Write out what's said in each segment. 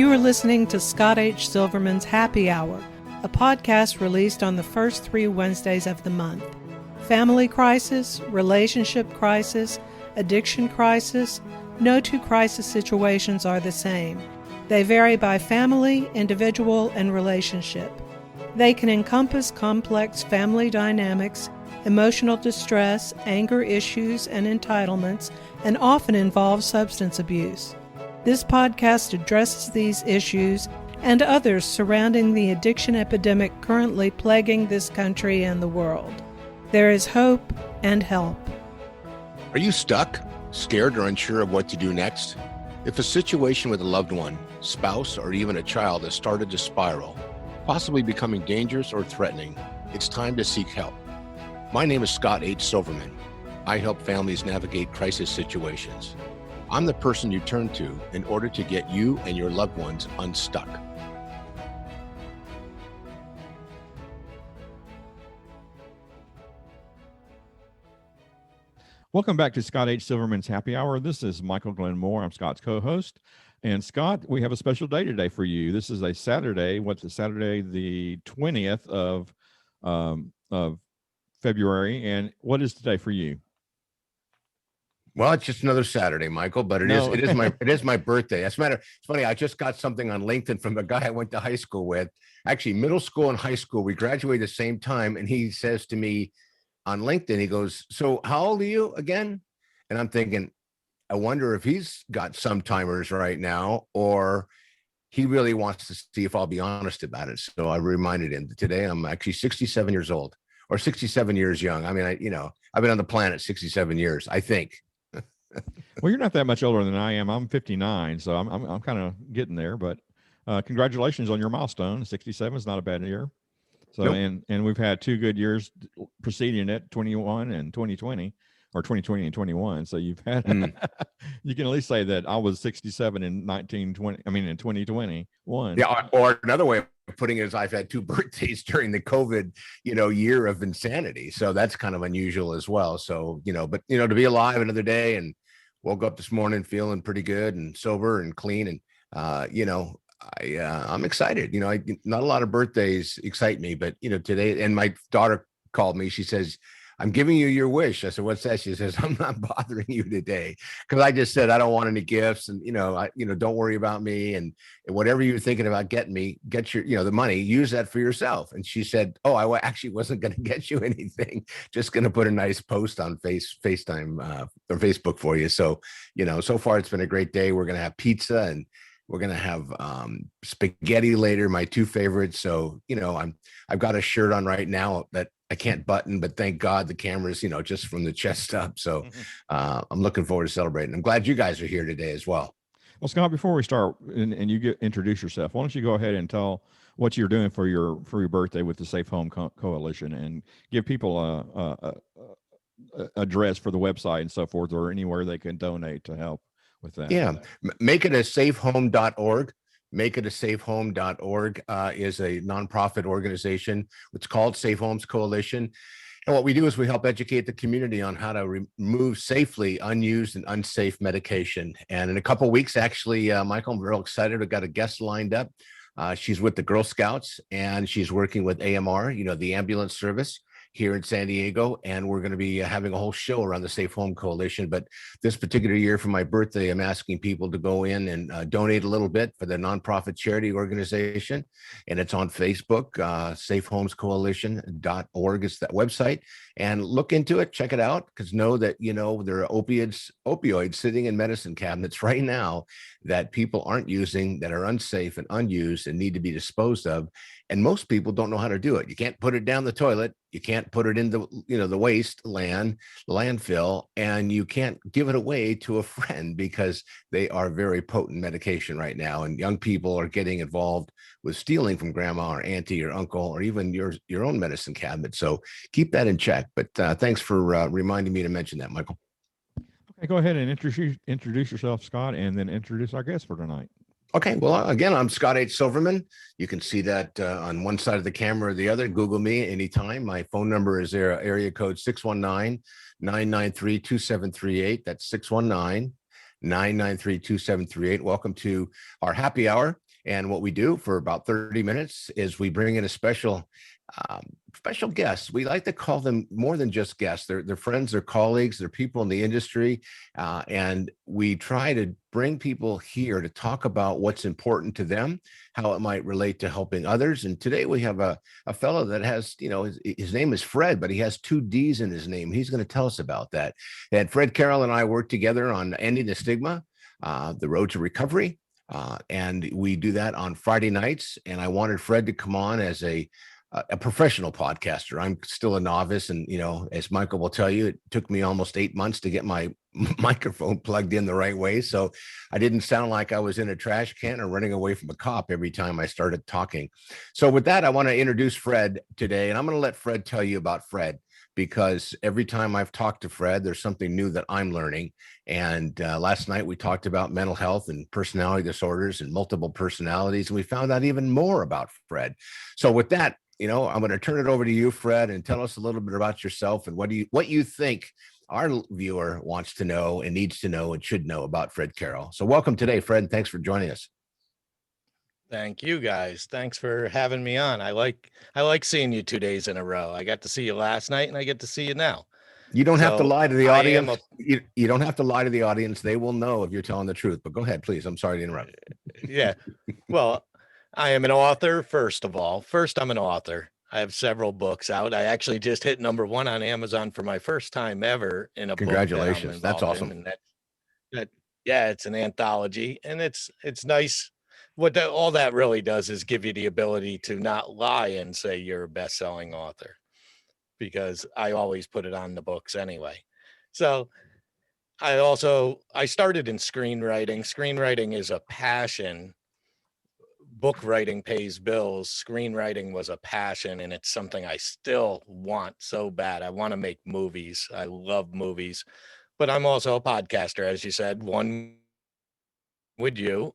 You are listening to Scott H. Silverman's Happy Hour, a podcast released on the first 3 Wednesdays of the month. Family crisis, relationship crisis, addiction crisis, no two crisis situations are the same. They vary by family, individual, and relationship. They can encompass complex family dynamics, emotional distress, anger issues, and entitlements, and often involve substance abuse. This podcast addresses these issues and others surrounding the addiction epidemic currently plaguing this country and the world. There is hope and help. Are you stuck, scared, or unsure of what to do next? If a situation with a loved one, spouse, or even a child has started to spiral, possibly becoming dangerous or threatening, it's time to seek help. My name is Scott H. Silverman. I help families navigate crisis situations. I'm the person you turn to in order to get you and your loved ones unstuck. Welcome back to Scott H. Silverman's Happy Hour. This is Michael Glenn Moore. I'm Scott's co-host. And Scott, we have a special day today for you. This is a Saturday. Saturday, the 20th of February. And what is today for you? Well, it's just another Saturday, Michael, but it is my birthday. As a matter, it's funny. I just got something on LinkedIn from a guy I went to high school with. Actually, middle school and high school. We graduated the same time, and he says to me on LinkedIn, he goes, "So how old are you again?" And I'm thinking, I wonder if he's got some timers right now, or he really wants to see if I'll be honest about it. So I reminded him that today I'm actually 67 years old, or 67 years young. I mean, I've been on the planet 67 years, I think. Well, you're not that much older than I am. I'm 59, so I'm kind of getting there. But congratulations on your milestone. 67 is not a bad year. So nope. and we've had 2 good years preceding it, 21 and 2020, or 2020 and 21. So you've had you can at least say that I was 67 in 2021. Yeah, or another way of putting it is I've had 2 birthdays during the COVID, year of insanity. So that's kind of unusual as well. So, but to be alive another day, and woke up this morning feeling pretty good and sober and clean. And, I'm excited. Not a lot of birthdays excite me, but, today, and my daughter called me, she says, "I'm giving you your wish." I said, "What's that?" She says, "I'm not bothering you today." Because I just said, I don't want any gifts, and, don't worry about me. And whatever you're thinking about getting me, get your, the money, use that for yourself. And she said, "Oh, I actually wasn't going to get you anything. Just going to put a nice post on FaceTime or Facebook for you." So, so far it's been a great day. We're going to have pizza, and we're going to have spaghetti later, my 2 favorites. So, I've got a shirt on right now that I can't button, but thank God the camera's, just from the chest up. So I'm looking forward to celebrating. I'm glad you guys are here today as well. Well, Scott, before we start and you introduce yourself, why don't you go ahead and tell what you're doing for your birthday with the Safe Home Coalition, and give people a address for the website and so forth, or anywhere they can donate to help with that. Yeah. Make it a safehome.org. MakeitaSafeHome.org is a nonprofit organization. It's called Safe Homes Coalition. And what we do is we help educate the community on how to remove safely unused and unsafe medication. And in a couple of weeks, actually, Michael, I'm real excited. We've got a guest lined up. She's with the Girl Scouts, and she's working with AMR, the ambulance service here in San Diego, and we're going to be having a whole show around the Safe Home Coalition. But this particular year for my birthday, I'm asking people to go in and donate a little bit for the nonprofit charity organization. And it's on Facebook, safehomescoalition.org is that website. And look into it, check it out, because know that, there are opioids sitting in medicine cabinets right now that people aren't using, that are unsafe and unused and need to be disposed of. And most people don't know how to do it. You can't put it down the toilet. You can't put it in the, the waste landfill, and you can't give it away to a friend because they are very potent medication right now. And young people are getting involved with stealing from grandma or auntie or uncle, or even your own medicine cabinet. So keep that in check. But thanks for reminding me to mention that, Michael. Okay, go ahead and introduce yourself, Scott, and then introduce our guest for tonight. Okay, well, again, I'm Scott H. Silverman. You can see that on one side of the camera or the other. Google me anytime. My phone number is there, area code 619-993-2738. That's 619-993-2738. Welcome to our happy hour. And what we do for about 30 minutes is we bring in a special guests. We like to call them more than just guests. They're friends, they're colleagues, they're people in the industry. And we try to bring people here to talk about what's important to them, how it might relate to helping others. And today we have a fellow that has, his name is Fred, but he has 2 D's in his name. He's going to tell us about that. And Fred Carroll and I worked together on Ending the Stigma, The Road to Recovery. And we do that on Friday nights. And I wanted Fred to come on as a professional podcaster. I'm still a novice. And, as Michael will tell you, it took me almost 8 months to get my microphone plugged in the right way. So I didn't sound like I was in a trash can or running away from a cop every time I started talking. So with that, I want to introduce Fred today. And I'm going to let Fred tell you about Fred, because every time I've talked to Fred, there's something new that I'm learning. And last night we talked about mental health and personality disorders and multiple personalities, and we found out even more about Fred. So with that, I'm going to turn it over to you, Fred, and tell us a little bit about yourself and what you think our viewer wants to know and needs to know and should know about Fred Carroll. So welcome today, Fred, and thanks for joining us. Thank you, guys. Thanks for having me on. I like seeing you 2 days in a row. I got to see you last night and I get to see you now. You don't have to lie to the audience. You don't have to lie to the audience. They will know if you're telling the truth, but go ahead, please. I'm sorry to interrupt. Yeah. Well, I am an author, first of all. I'm an author. I have several books out. I actually just hit #1 on Amazon for my first time ever in a Congratulations. book. That's awesome. And it's an anthology, and it's nice. All that really does is give you the ability to not lie and say you're a best-selling author, because I always put it on the books anyway. So I started in screenwriting. Screenwriting is a passion. Book writing pays bills. Screenwriting was a passion, and it's something I still want so bad. I want to make movies. I love movies, but I'm also a podcaster, as you said, one with you.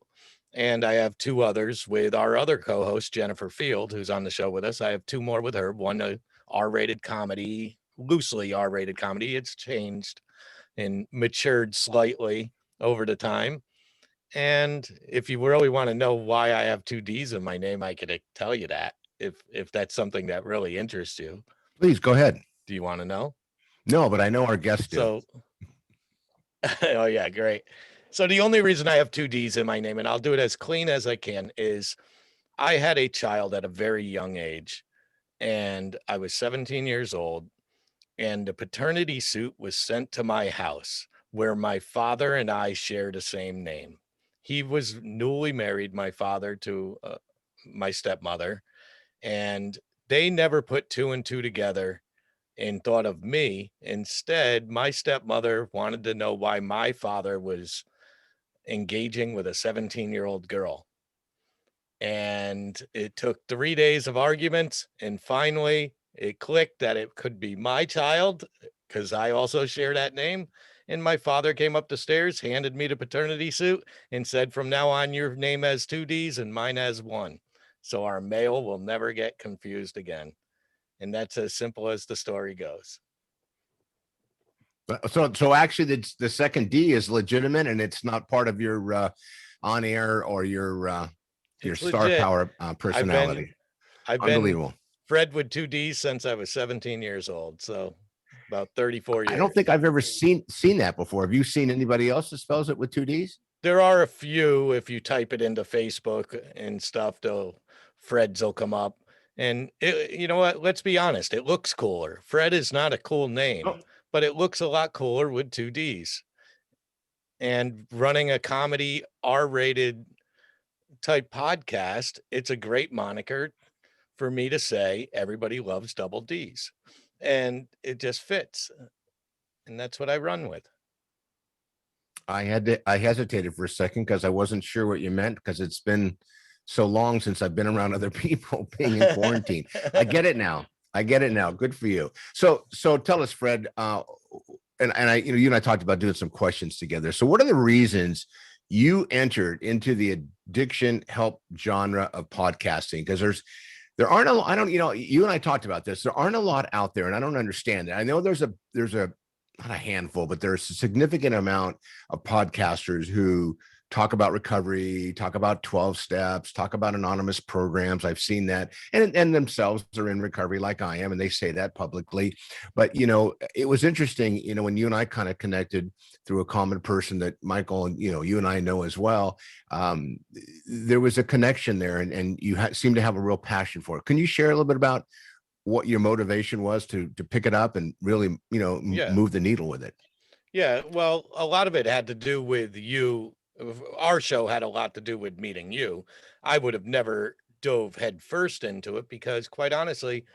And I have 2 others with our other co-host, Jennifer Field, who's on the show with us. I have 2 more with her. One, a R-rated comedy, loosely R-rated comedy. It's changed and matured slightly over the time. And if you really want to know why I have 2 D's in my name, I could tell you that, if that's something that really interests you. Please go ahead. Do you want to know? No, but I know our guests do. So, oh yeah, great. So the only reason I have 2 D's in my name, and I'll do it as clean as I can, is I had a child at a very young age, and I was 17 years old, and the paternity suit was sent to my house, where my father and I share the same name. He was newly married, my father, to my stepmother, and they never put 2 and 2 together and thought of me. Instead, my stepmother wanted to know why my father was engaging with a 17-year-old girl. And it took 3 days of arguments, and finally it clicked that it could be my child, because I also share that name. And my father came up the stairs, handed me the paternity suit, and said, from now on, your name has 2 D's and mine has 1. So our mail will never get confused again. And that's as simple as the story goes. So actually, the second D is legitimate, and it's not part of your on air or your star legit. power personality. I've Unbelievable. been Fred with 2 D's since I was 17 years old. So about 34 years. I don't think I've ever seen that before. Have you seen anybody else that spells it with 2 D's? There are a few. If you type it into Facebook and stuff, Fred's will come up. And you know what? Let's be honest. It looks cooler. Fred is not a cool name, but it looks a lot cooler with 2 D's. And running a comedy R-rated type podcast, it's a great moniker for me to say everybody loves double D's. And it just fits. And that's what I run with. I hesitated for a second because I wasn't sure what you meant, because it's been so long since I've been around other people being in quarantine. I get it now. Good for you. So tell us, Fred, and I, you and I talked about doing some questions together. So what are the reasons you entered into the addiction help genre of podcasting? Because there aren't a lot, you and I talked about this. There aren't a lot out there, and I don't understand it. I know there's a not a handful, but there's a significant amount of podcasters who talk about recovery, talk about 12 steps, talk about anonymous programs. I've seen that, and themselves are in recovery like I am, and they say that publicly. But it was interesting, when you and I kind of connected through a common person that Michael and you and I know as well. There was a connection there, and you seem to have a real passion for it. Can you share a little bit about what your motivation was to pick it up and really Yeah. move the needle with it? Yeah. Well, a lot of it had to do with you. Our show had a lot to do with meeting you. I would have never dove headfirst into it because, quite honestly,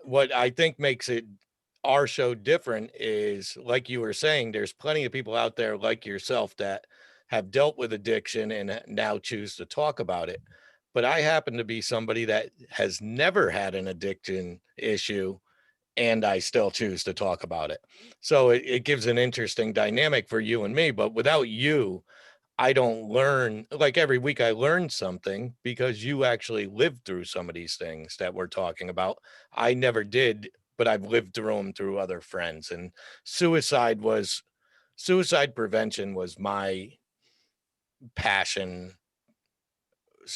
what I think makes it our show different is, like you were saying, there's plenty of people out there like yourself that have dealt with addiction and now choose to talk about it. But I happen to be somebody that has never had an addiction issue, and I still choose to talk about it. So it gives an interesting dynamic for you and me. But without you, I don't learn. Like every week I learn something because you actually lived through some of these things that we're talking about. I never did, but I've lived through them through other friends. And suicide prevention was my passion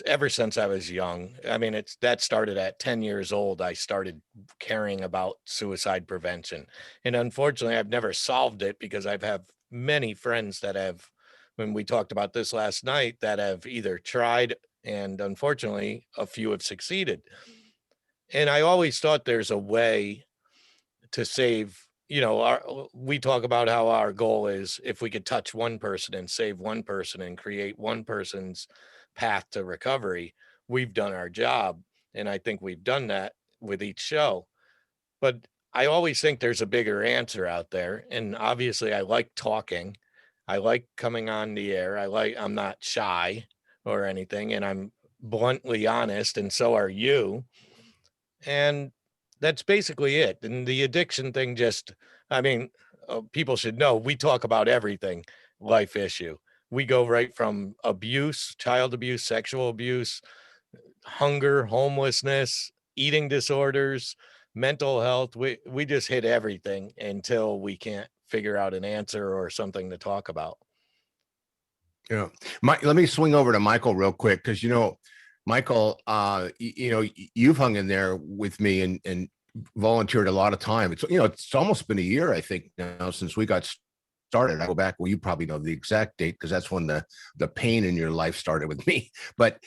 ever since I was young. I mean, that started at 10 years old. I started caring about suicide prevention. And unfortunately, I've never solved it because I've have many friends that have, when we talked about this last night, that have either tried, and unfortunately, a few have succeeded. And I always thought there's a way to save, we talk about how our goal is if we could touch one person and save one person and create one person's path to recovery, we've done our job. And I think we've done that with each show. But I always think there's a bigger answer out there. And obviously I like talking. I like coming on the air. I'm not shy or anything, and I'm bluntly honest, and so are you. And that's basically it. And the addiction thing, I mean, people should know we talk about everything life issue. We go right from abuse, child abuse, sexual abuse, hunger, homelessness, eating disorders, mental health. We just hit everything until we can't figure out an answer or something to talk about. Yeah. Let me swing over to Michael real quick, because Michael, you've hung in there with me and volunteered a lot of time. It's almost been a year, I think, now since we got started. I go back, well, you probably know the exact date because that's when the pain in your life started with me. But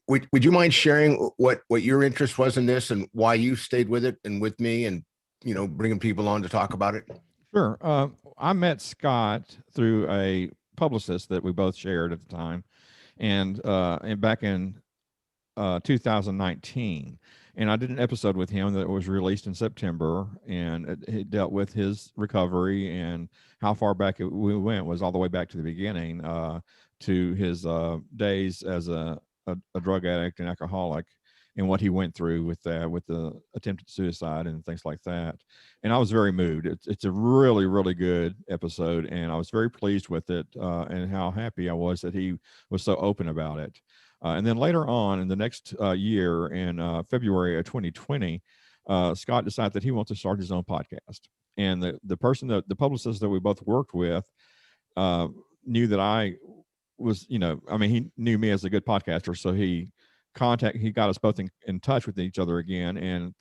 would you mind sharing what your interest was in this and why you stayed with it and with me, and bringing people on to talk about it? Sure. I met Scott through a publicist that we both shared at the time, and back in 2019, and I did an episode with him that was released in September, and it dealt with his recovery and how far back we went was all the way back to the beginning, to his days as a drug addict and alcoholic, and what he went through with that, with the attempted suicide and things like that. And I was very moved. It's a really, really good episode, and I was very pleased with it, and how happy I was that he was so open about it. And then later on in the next year, in February of 2020, Scott decided that he wants to start his own podcast. And the person, the publicist that we both worked with, knew that I was, he knew me as a good podcaster. So he got us both in touch with each other again, and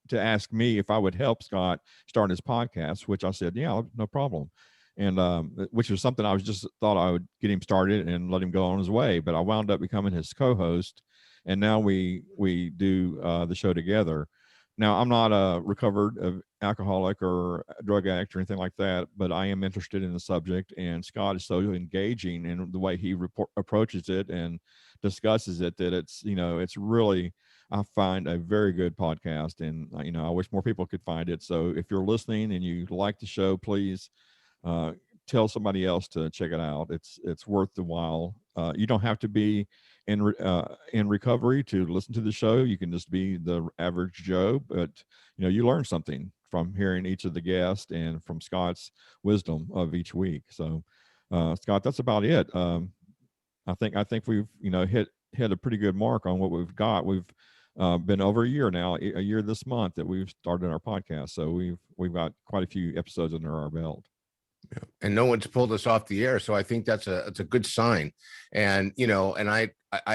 to ask me if I would help Scott start his podcast, which I said, yeah, no problem. And which was something I was just thought I would get him started and let him go on his way. But I wound up becoming his co-host, and now we do the show together. Now, I'm not a recovered alcoholic or drug addict or anything like that, but I am interested in the subject, and Scott is so engaging in the way he approaches it and discusses it that it's really, I find, a very good podcast, and I wish more people could find it. So if you're listening and you like the show, please tell somebody else to check it out. It's worth the while. You don't have to be in recovery to listen to the show. You can just be the average Joe, but you learn something from hearing each of the guests and from Scott's wisdom of each week. So Scott, that's about it. I think we've hit a pretty good mark on what we've got. We've been over a year now, a year this month that we've started our podcast. So we've got quite a few episodes under our belt. And no one's pulled us off the air. So I think it's a good sign. And, and I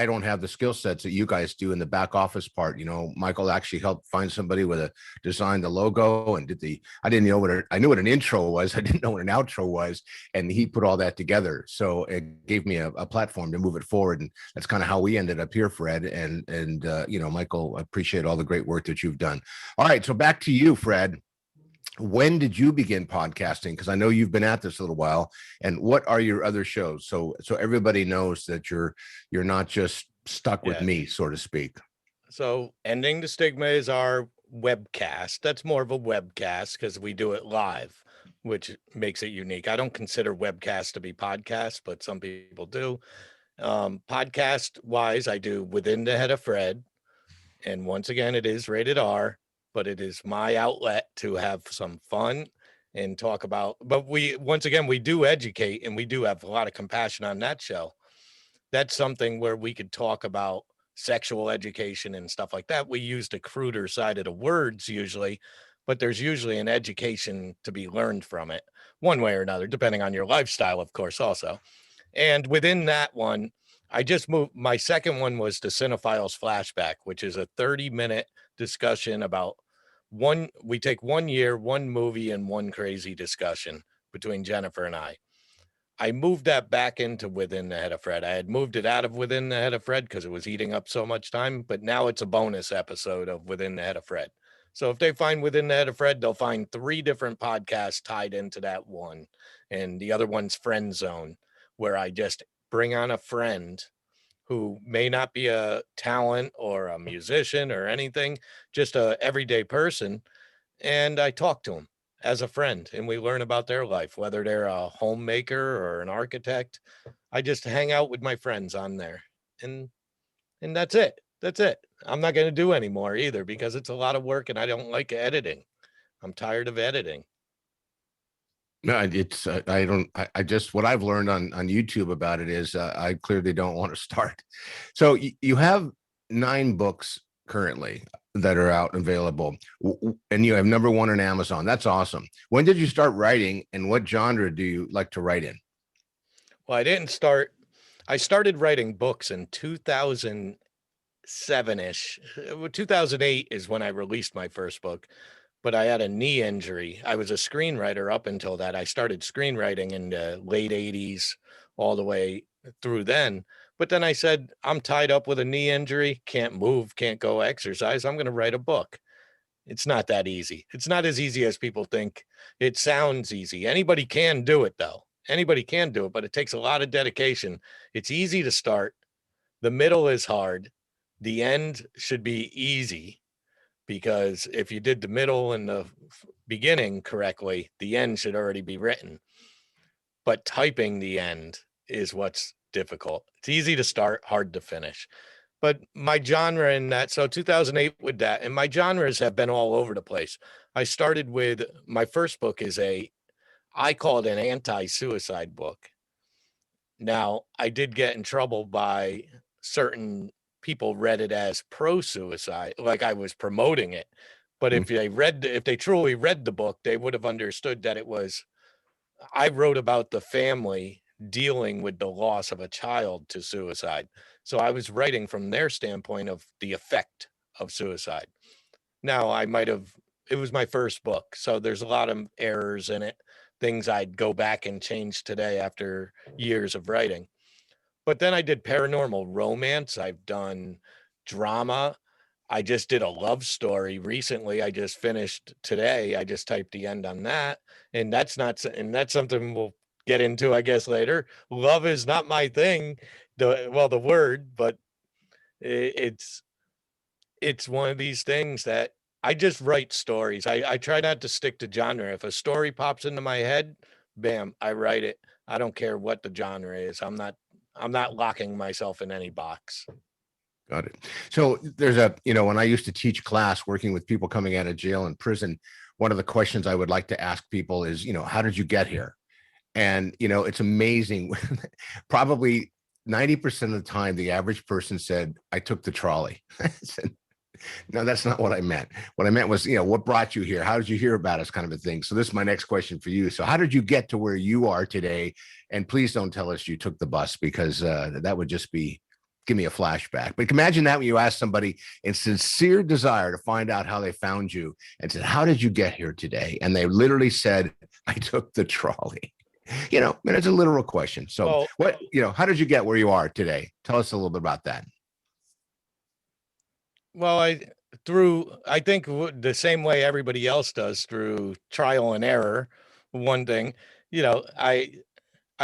don't have the skill sets that you guys do in the back office part. Michael actually helped find somebody with design the logo and I didn't know I knew what an intro was. I didn't know what an outro was. And he put all that together. So it gave me a platform to move it forward. And that's kind of how we ended up here, Fred. And Michael, I appreciate all the great work that you've done. All right. So back to you, Fred. When did you begin podcasting? Because I know you've been at this a little while. And what are your other shows? So everybody knows that you're not just stuck with me, so to speak. So Ending the Stigma is our webcast. That's more of a webcast because we do it live, which makes it unique. I don't consider webcasts to be podcasts, but some people do. Podcast wise, I do Within the Head of Fred. And once again, it is rated R, but it is my outlet to have some fun and talk about, but we do educate, and we do have a lot of compassion on that show. That's something where we could talk about sexual education and stuff like that. We use the cruder side of the words usually, but there's usually an education to be learned from it one way or another, depending on your lifestyle, of course, also. And within that one, I just moved. My second one was the Cinephiles Flashback, which is a 30-minute discussion about we take 1 year, one movie, and one crazy discussion between Jennifer and I. I moved that back into Within the Head of Fred. I had moved it out of Within the Head of Fred because it was eating up so much time, but now it's a bonus episode of Within the Head of Fred. So if they find Within the Head of Fred, they'll find 3 different podcasts tied into that one. And the other one's Friend Zone, where I just bring on a friend who may not be a talent or a musician or anything, just a everyday person. And I talk to them as a friend, and we learn about their life, whether they're a homemaker or an architect. I just hang out with my friends on there, and that's it. That's it. I'm not going to do anymore either because it's a lot of work and I don't like editing. I'm tired of editing. No, it's I just what I've learned on YouTube about it is I clearly don't want to start. So you have 9 books currently that are out and available, and you have number 1 on Amazon. That's awesome. When did you start writing, and what genre do you like to write in? Well, I started writing books in 2007-ish. 2008 is when I released my first book. But I had a knee injury. I was a screenwriter up until that. I started screenwriting in the late 80s all the way through then. But then I said, I'm tied up with a knee injury, can't move, can't go exercise. I'm going to write a book. It's not that easy. It's not as easy as people think. It sounds easy. Anybody can do it, though. Anybody can do it, but it takes a lot of dedication. It's easy to start. The middle is hard. The end should be easy. Because if you did the middle and the beginning correctly, the end should already be written. But typing the end is what's difficult. It's easy to start, hard to finish. But my genre in that, so 2008 with that, and my genres have been all over the place. I started with, my first book is I call it an anti-suicide book. Now, I did get in trouble by certain people read it as pro-suicide, like I was promoting it. But if they truly read the book, they would have understood that I wrote about the family dealing with the loss of a child to suicide. So I was writing from their standpoint of the effect of suicide. Now it was my first book, so there's a lot of errors in it, things I'd go back and change today after years of writing. But then I did paranormal romance. I've done drama. I just did a love story recently. I just finished today. I just typed the end on that. And that's something we'll get into, I guess, later. Love is not my thing, the word, but it's one of these things that I just write stories. I try not to stick to genre. If a story pops into my head, bam, I write it. I don't care what the genre is. I'm not locking myself in any box. Got it. So there's when I used to teach class working with people coming out of jail and prison, one of the questions I would like to ask people is, how did you get here? And, it's amazing. Probably 90% of the time, the average person said, I took the trolley. No, that's not what I meant. What I meant was, what brought you here? How did you hear about us, kind of a thing. So this is my next question for you. So how did you get to where you are today? And please don't tell us you took the bus, because that would just give me a flashback. But imagine that when you ask somebody in sincere desire to find out how they found you and said, how did you get here today? And they literally said, I took the trolley. And it's a literal question. So how did you get where you are today? Tell us a little bit about that. Well, I think the same way everybody else does, through trial and error. One thing, I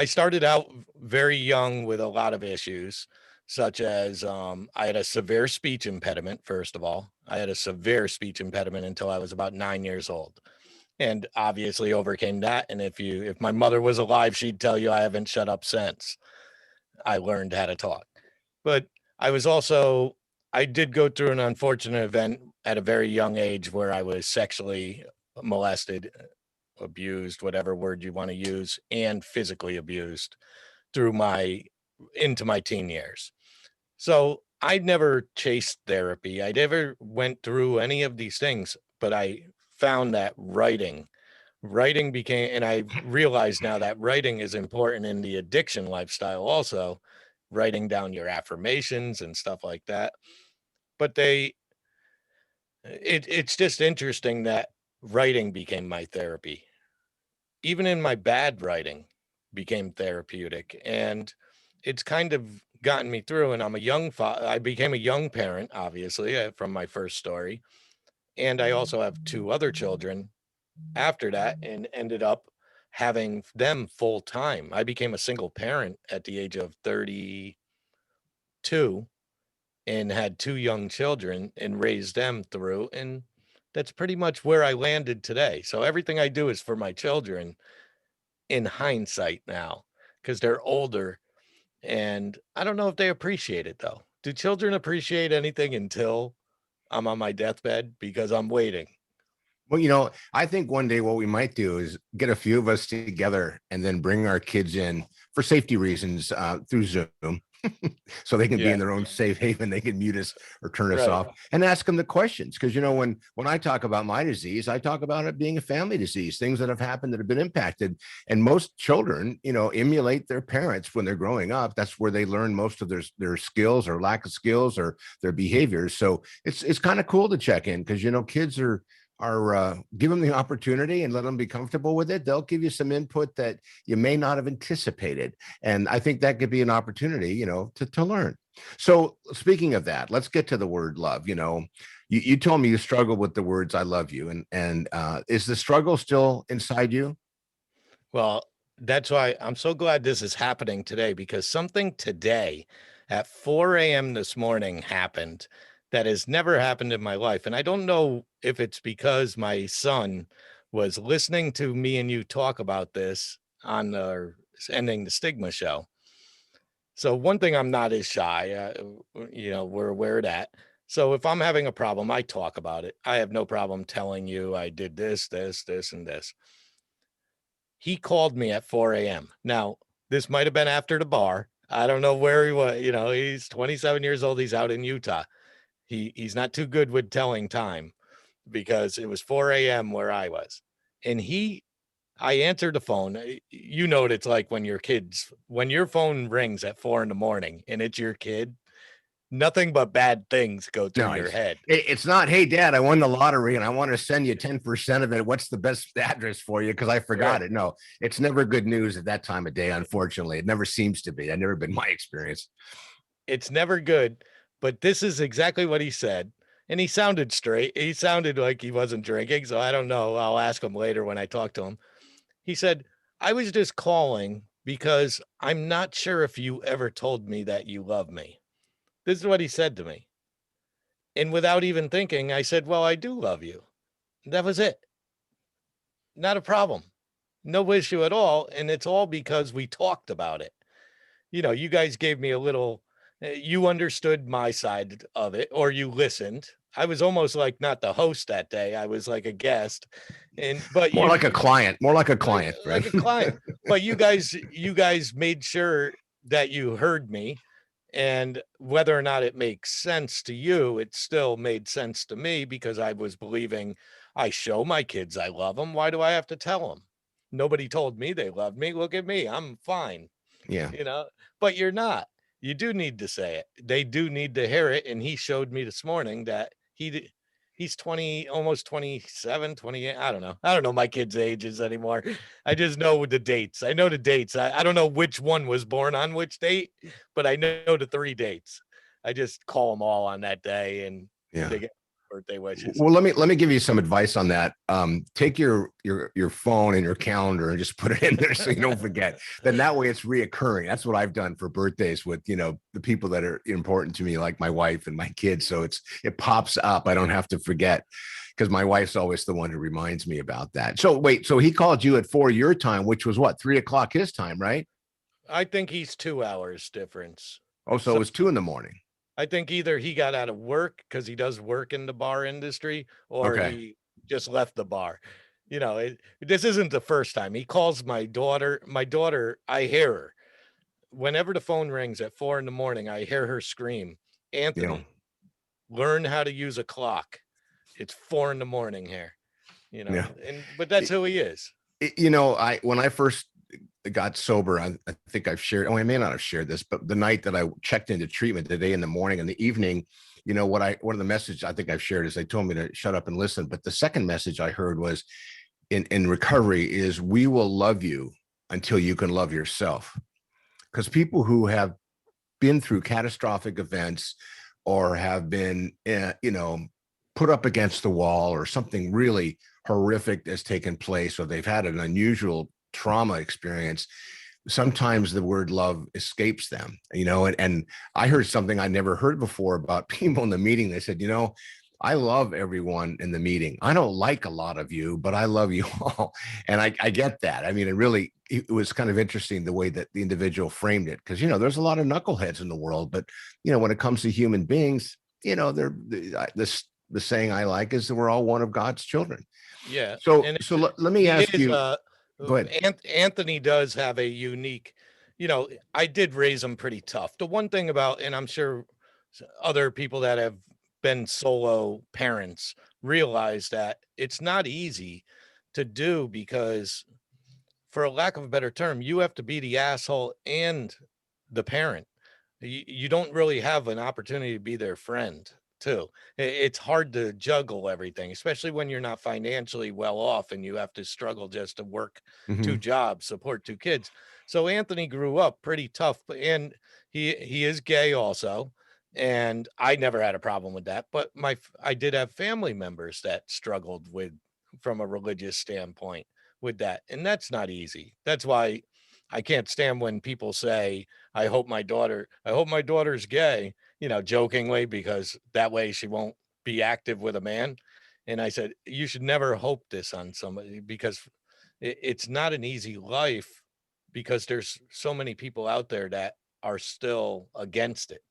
started out very young with a lot of issues, such as I had a severe speech impediment. First of all, I had a severe speech impediment until I was about 9 years old, and obviously overcame that. And if my mother was alive, she'd tell you I haven't shut up since I learned how to talk. But I did go through an unfortunate event at a very young age where I was sexually molested, abused, whatever word you want to use, and physically abused into my teen years. So I never chased therapy. I never went through any of these things, but I found that writing became, and I realize now that writing is important in the addiction lifestyle also, writing down your affirmations and stuff like that. But it's just interesting that writing became my therapy. Even in my bad writing became therapeutic, and it's kind of gotten me through. And I became a young parent, obviously, from my first story. And I also have two other children after that, and ended up having them full time. I became a single parent at the age of 32 and had two young children and raised them through. And that's pretty much where I landed today. So everything I do is for my children in hindsight now, because they're older, and I don't know if they appreciate it though. Do children appreciate anything until I'm on my deathbed? Because I'm waiting. Well, I think one day what we might do is get a few of us together and then bring our kids in for safety reasons through Zoom. So they can be in their own safe haven. They can mute us or turn us off and ask them the questions. Because, when I talk about my disease, I talk about it being a family disease, things that have happened that have been impacted. And most children, emulate their parents when they're growing up. That's where they learn most of their skills or lack of skills or their behaviors. So it's kind of cool to check in, because, kids are give them the opportunity and let them be comfortable with it. They'll give you some input that you may not have anticipated. And I think that could be an opportunity, to learn. So speaking of that, let's get to the word love. You told me you struggle with the words, I love you. And is the struggle still inside you? Well, that's why I'm so glad this is happening today, because something today at 4 a.m. this morning happened that has never happened in my life. And I don't know if it's because my son was listening to me and you talk about this on the Ending the Stigma show. So one thing, I'm not as shy, we're aware of that. So if I'm having a problem, I talk about it. I have no problem telling you I did this, and this. He called me at 4 a.m. Now, this might have been after the bar. I don't know where he was. He's 27 years old. He's out in Utah. He's not too good with telling time, because it was 4 a.m. where I was. And I answered the phone. You know what it's like when your phone rings at 4 a.m. and it's your kid, nothing but bad things go through your head. It's not, hey, Dad, I won the lottery and I want to send you 10% of it. What's the best address for you? Because I forgot it. No, it's never good news at that time of day. Unfortunately, it never seems to be. That's never been my experience. It's never good. But this is exactly what he said. And he sounded straight. He sounded like he wasn't drinking. So I don't know. I'll ask him later when I talk to him. He said, I was just calling because I'm not sure if you ever told me that you love me. This is what he said to me. And without even thinking, I said, well, I do love you. That was it. Not a problem. No issue at all. And it's all because we talked about it. You guys gave me a little, you understood my side of it, or you listened. I was almost like not the host that day. I was like a guest, but more like a client, right? Like a client. But you guys made sure that you heard me, And whether or not it makes sense to you, it still made sense to me because I was believing I show my kids I love them. Why do I have to tell them? Nobody told me they love me. Look at me. I'm fine, Yeah. you know, but you're not. You do need to say it. They do need to hear it. And he showed me this morning that he's 20, almost 27, 28. I don't know. I don't know my kids' ages anymore. I just know the dates. I know the dates. I don't know which one was born on which date, but I know the 3 dates. I just call them all on that day and Yeah. they get birthday wishes. Well, let me give you some advice on that. Take your phone and your calendar and just put it in there so you don't forget. Then that way it's reoccurring. That's what I've done for birthdays with, the people that are important to me, like my wife and my kids. So it pops up. I don't have to forget because my wife's always the one who reminds me about that. So wait, so he called you at 4 your time, which was what, 3 o'clock his time, right? I think he's 2 hours difference. Oh, so it was 2 a.m. I think either he got out of work because he does work in the bar industry, or Okay. he just left the bar. This isn't the first time. He calls my daughter. My daughter, I hear her. Whenever the phone rings at 4 a.m, I hear her scream, Anthony, learn how to use a clock. It's 4 a.m. here, Yeah. but that's who he is. When I first got sober, I think I've shared, I may not have shared this, but the night that I checked into treatment, the day in the morning and the evening, one of the messages I think I've shared is they told me to shut up and listen. But the second message I heard was in recovery is we will love you until you can love yourself. Because people who have been through catastrophic events or have been, put up against the wall or something really horrific has taken place, or they've had an unusual trauma experience, sometimes the word love escapes them, and I heard something I never heard before about people in the meeting. They said, I love everyone in the meeting. I don't like a lot of you, but I love you all. And I get that. I mean, it was kind of interesting the way that the individual framed it, because, there's a lot of knuckleheads in the world, but, when it comes to human beings, the saying I like is that we're all one of God's children. Yeah. So let me ask you. Go ahead. Anthony does have a unique, I did raise him pretty tough. The one thing about, and I'm sure other people that have been solo parents realize that it's not easy to do, because for a lack of a better term, you have to be the asshole and the parent. You don't really have an opportunity to be their friend too. It's hard to juggle everything, especially when you're not financially well off and you have to struggle just to work 2 jobs, support 2 kids. So Anthony grew up pretty tough, and he is gay also. And I never had a problem with that, but I did have family members that struggled with, from a religious standpoint, with that. And that's not easy. That's why I can't stand when people say, I hope my daughter's gay, jokingly, because that way she won't be active with a man. And I said, you should never hope this on somebody, because it's not an easy life, because there's so many people out there that are still against it.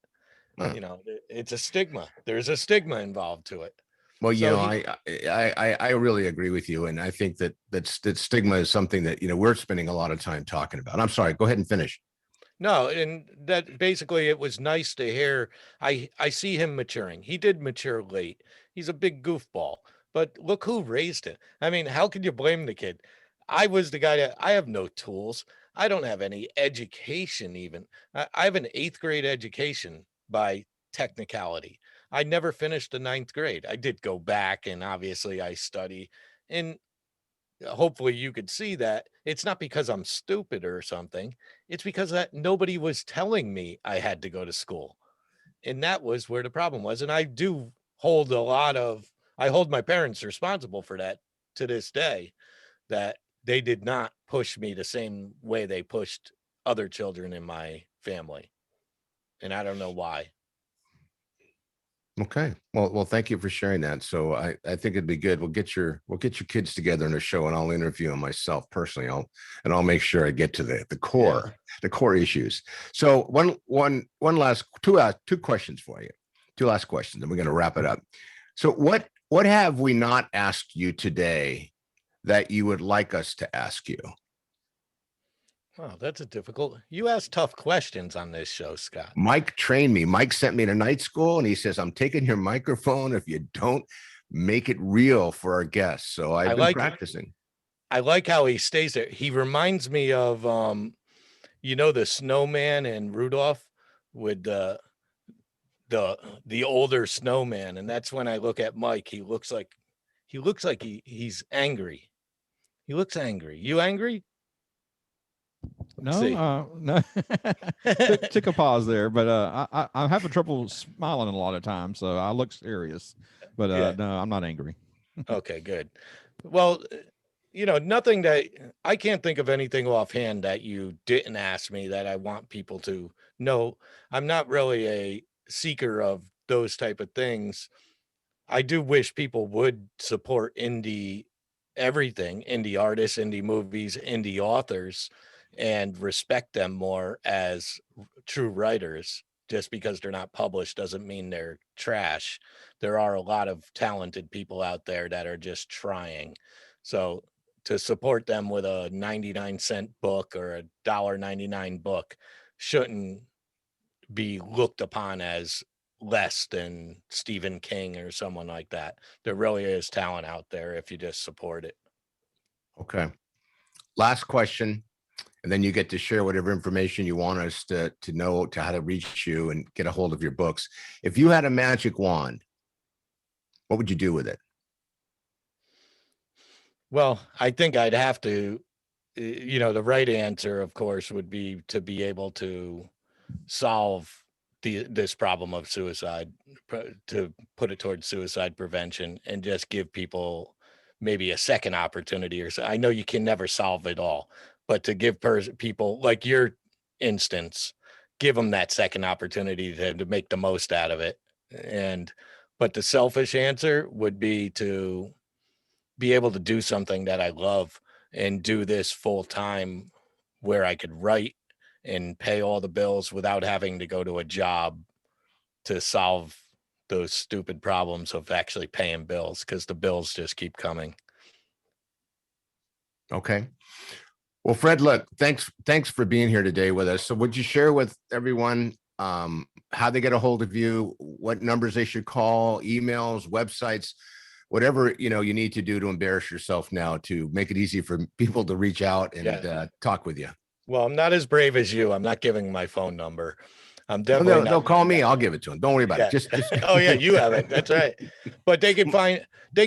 It's a stigma. There's a stigma involved to it. Well, So I really agree with you, and I think that stigma is something that we're spending a lot of time talking about. I'm sorry. Go ahead and finish. No, and that basically, it was nice to hear. I see him maturing. He did mature late. He's a big goofball, but look who raised him. I mean, how could you blame the kid? I was the guy that I have no tools. I don't have any education even. I have an 8th grade education by technicality. I never finished the 9th grade. I did go back, and obviously I study, and hopefully you could see that it's not because I'm stupid or something. It's because that nobody was telling me I had to go to school. And that was where the problem was. And I do hold I hold my parents responsible for that to this day, that they did not push me the same way they pushed other children in my family. And I don't know why. Okay. Well, thank you for sharing that. So I think it'd be good. We'll get your kids together in a show, and I'll interview them myself personally. I'll make sure I get to the core, the core issues. So one last two questions for you. 2 last questions, and we're going to wrap it up. So what have we not asked you today that you would like us to ask you? Wow, that's a difficult. You ask tough questions on this show, Scott. Mike trained me. Mike sent me to night school and he says, I'm taking your microphone if you don't make it real for our guests. So I've been practicing. I like how he stays there. He reminds me of the snowman and Rudolph with the older snowman, and that's when I look at Mike. He looks like he's angry. He looks angry. You angry? No. Took a pause there, but I'm having trouble smiling a lot of times, so I look serious. But Yeah. no, I'm not angry. Okay, good. Well, nothing that I can't think of anything offhand that you didn't ask me that I want people to know. I'm not really a seeker of those type of things. I do wish people would support everything, indie artists, indie movies, indie authors, and respect them more as true writers. Just because they're not published doesn't mean they're trash. There are a lot of talented people out there that are just trying. So to support them with a 99-cent book or a $1.99 book shouldn't be looked upon as less than Stephen King or someone like that. There really is talent out there if you just support it. Okay. Last question. And then you get to share whatever information you want us to know to how to reach you and get a hold of your books. If you had a magic wand, what would you do with it? Well, I think I'd have to, the right answer, of course, would be to be able to solve this problem of suicide, to put it towards suicide prevention and just give people maybe a second opportunity or so. I know you can never solve it all, but to give people like your instance, give them that second opportunity to make the most out of it. But the selfish answer would be to be able to do something that I love and do this full time where I could write and pay all the bills without having to go to a job to solve those stupid problems of actually paying bills, because the bills just keep coming. Okay. Well, Fred, look, thanks for being here today with us. So would you share with everyone how they get a hold of you, what numbers they should call, emails, websites, whatever you need to do to embarrass yourself now to make it easy for people to reach out and talk with you? Well, I'm not as brave as you. I'm not giving my phone number. I'm definitely they'll call me. I'll give it to them. Don't worry about it. Just Oh yeah, you have it. That's right. But they can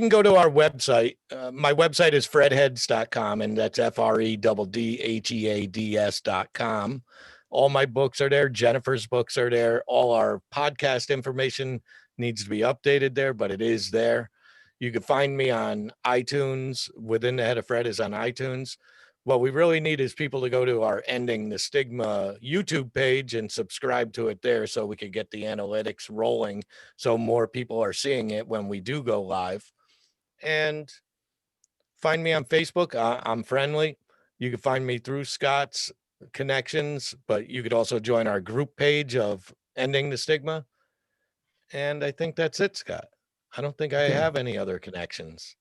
go to our website. My website is fredheads.com, and that's FREDDHEADS.com. All my books are there. Jennifer's books are there. All our podcast information needs to be updated there, but it is there. You can find me on iTunes. Within the Head of Fred is on iTunes. What we really need is people to go to our Ending the Stigma YouTube page and subscribe to it there so we could get the analytics rolling so more people are seeing it when we do go live. And find me on Facebook. I'm friendly. You can find me through Scott's connections, but you could also join our group page of Ending the Stigma. And I think that's it, Scott. I don't think I have any other connections.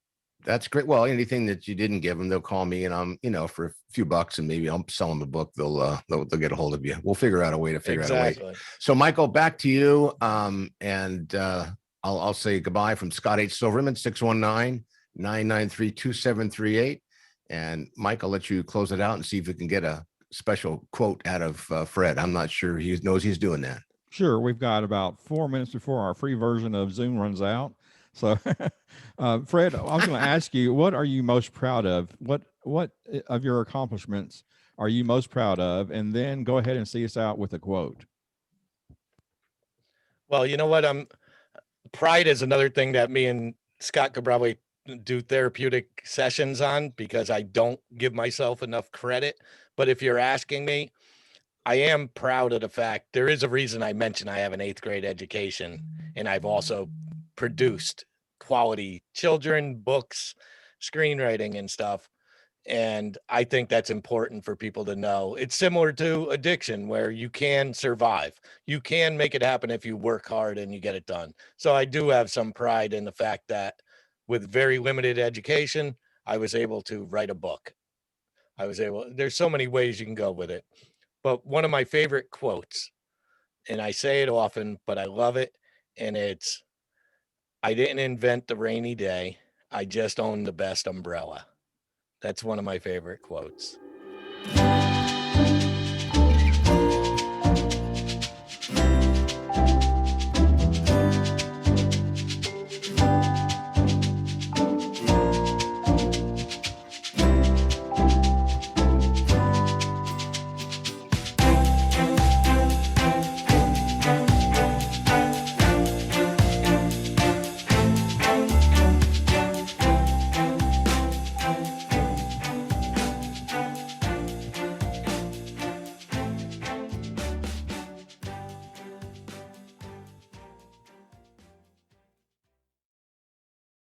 That's great. Well, anything that you didn't give them, they'll call me, and I'm, for a few bucks, and maybe I'll sell them a book. They'll get a hold of you. We'll figure out a way to figure out a way. So, Michael, back to you. And I'll say goodbye from Scott H. Silverman, 619-993-2738. And Mike, I'll let you close it out and see if we can get a special quote out of Fred. I'm not sure he knows he's doing that. Sure. We've got about 4 minutes before our free version of Zoom runs out. So, Fred, I was going to ask you, what are you most proud of? What of your accomplishments are you most proud of? And then go ahead and see us out with a quote. Well, you know what? Pride is another thing that me and Scott could probably do therapeutic sessions on, because I don't give myself enough credit. But if you're asking me, I am proud of the fact there is a reason I mentioned I have an 8th grade education, and I've also produced quality children books, screenwriting and stuff. And I think that's important for people to know. It's similar to addiction, where you can survive. You can make it happen if you work hard and you get it done. So I do have some pride in the fact that with very limited education, I was able to write a book. there's so many ways you can go with it. But one of my favorite quotes, and I say it often, but I love it. And it's, I didn't invent the rainy day. I just own the best umbrella. That's one of my favorite quotes.